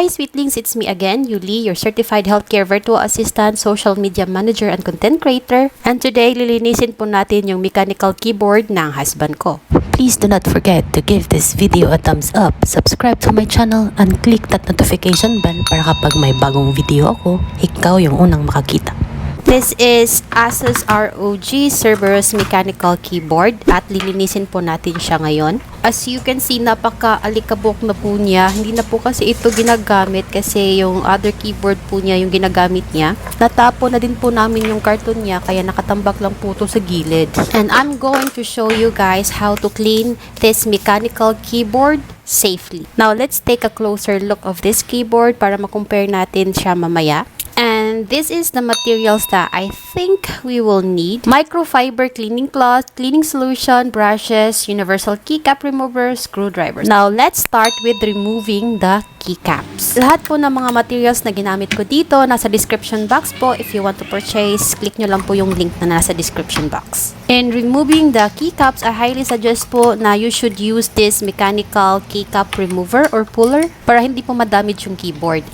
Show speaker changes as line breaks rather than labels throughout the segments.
Hi Sweetlings, it's me again, Yulie, your certified healthcare virtual assistant, social media manager, and content creator. And today, lilinisin po natin yung mechanical keyboard ng husband ko.
Please do not forget to give this video a thumbs up, subscribe to my channel, and click that notification bell para kapag may bagong video ako, ikaw yung unang makakita.
This is ASUS ROG CERBERUS mechanical keyboard at lilinisin po natin siya ngayon. As you can see, napaka-alikabok na po niya. Hindi na po kasi ito ginagamit kasi yung other keyboard po niya yung ginagamit niya. Natapo na din po namin yung karton niya kaya nakatambak lang po ito sa gilid. And I'm going to show you guys how to clean this mechanical keyboard safely. Now, let's take a closer look of this keyboard para ma-compare natin siya mamaya. And this is the materials that I think we will need. Microfiber cleaning cloth, cleaning solution, brushes, universal keycap remover, screwdrivers. Now, let's start with removing the keycaps. Lahat po ng mga materials na ginamit ko dito, nasa description box po. If you want to purchase, click nyo lang po yung link na nasa description box. In removing the keycaps, I highly suggest po na you should use this mechanical keycap remover or puller para hindi po madamage yung keyboard.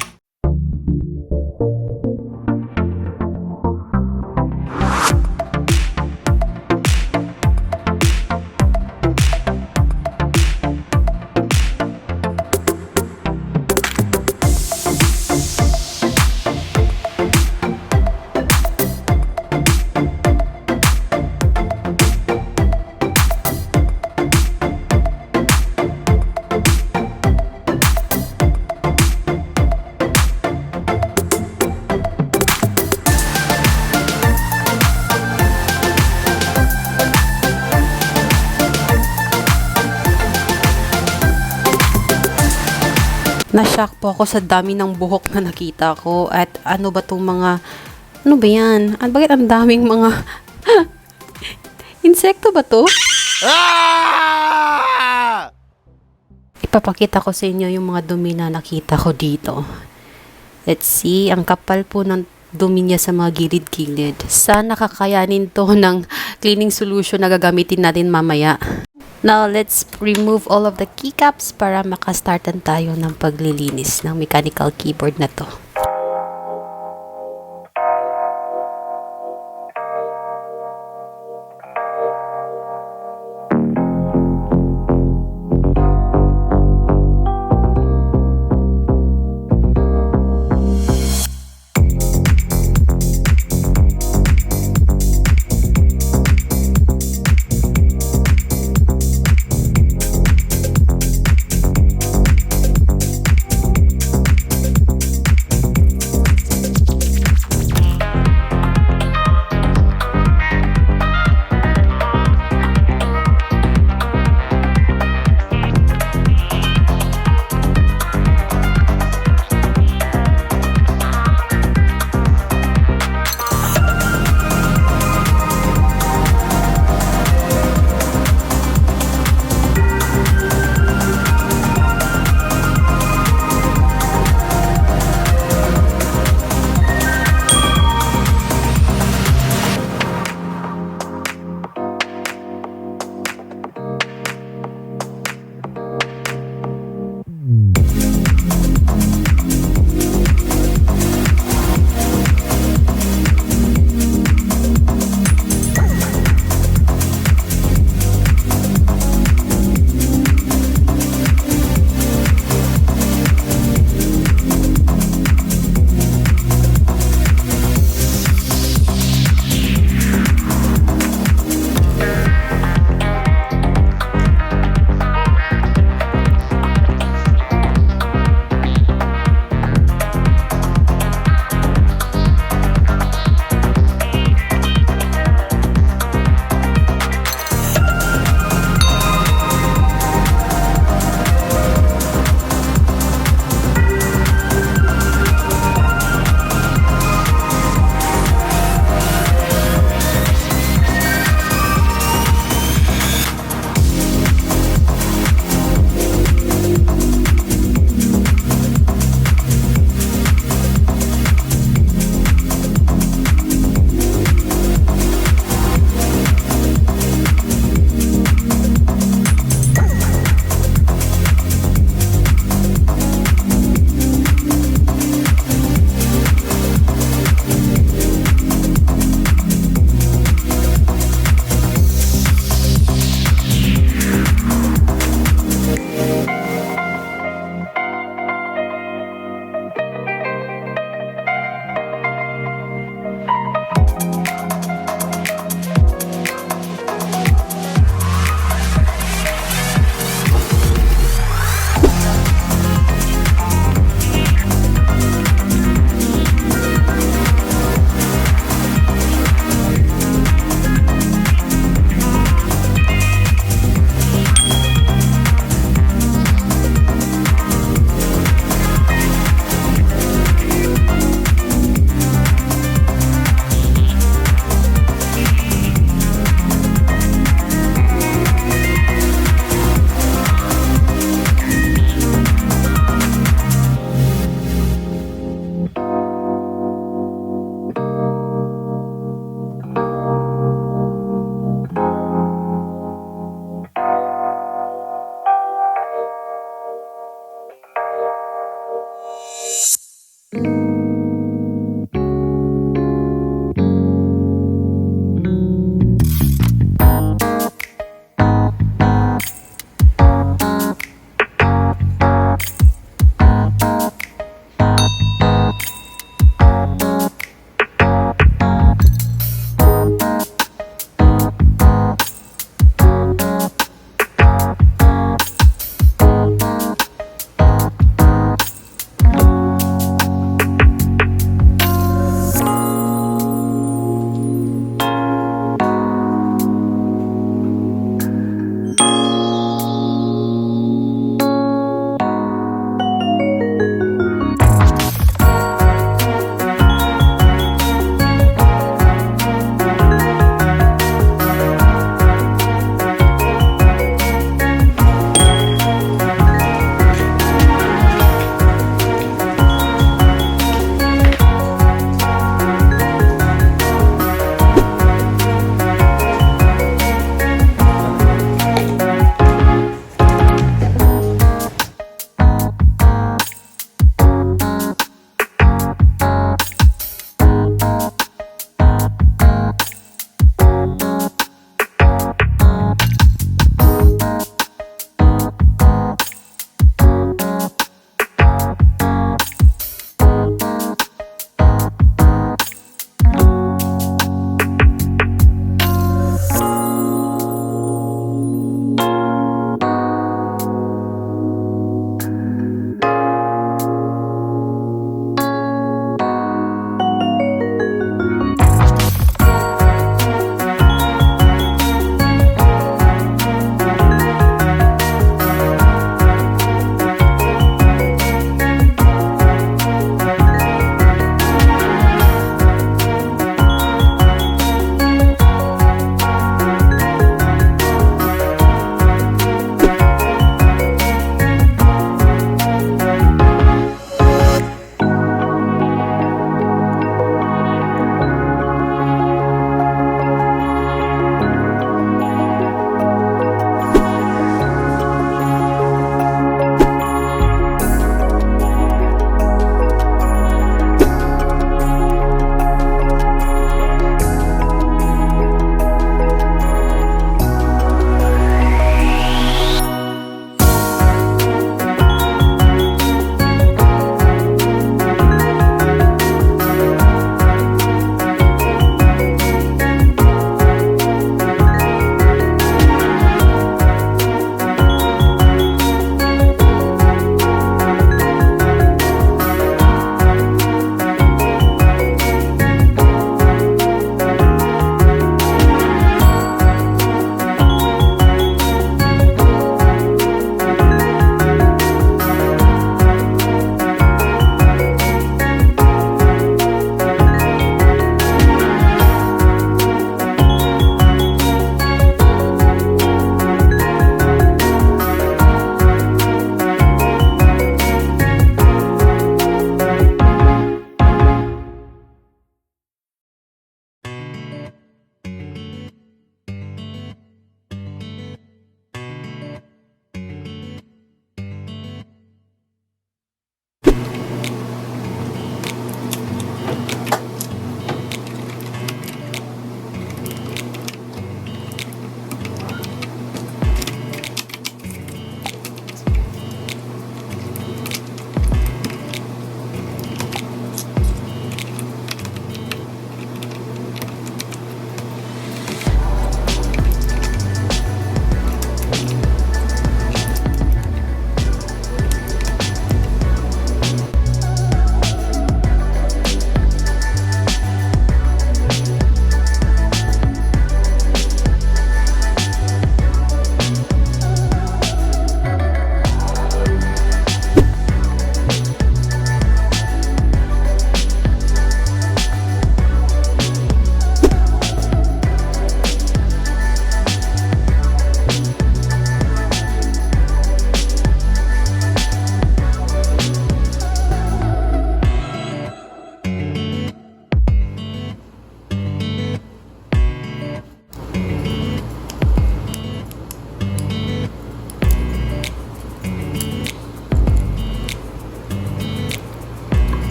Nashock po ako sa dami ng buhok na nakita ko. At ano ba itong mga... Ano ba yan? Bakit ang daming mga... Insekto ba to? Ipapakita ko sa inyo yung mga dumi na nakita ko dito. Let's see. Ang kapal po ng dumi niya sa mga gilid-gilid. Sana kakayanin to ng cleaning solution na gagamitin natin mamaya. Now, let's remove all of the keycaps para makastartan tayo ng paglilinis ng mechanical keyboard na to.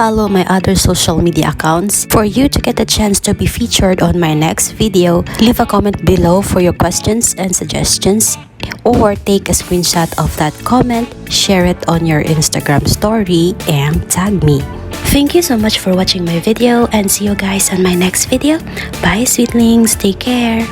follow my other social media accounts for you to get a chance to be featured on my next video. Leave a comment below for your questions and suggestions, or take a screenshot of that comment, share it on your Instagram story, and tag me. Thank you so much for watching my video, and see you guys on my next video. Bye sweetlings, take care.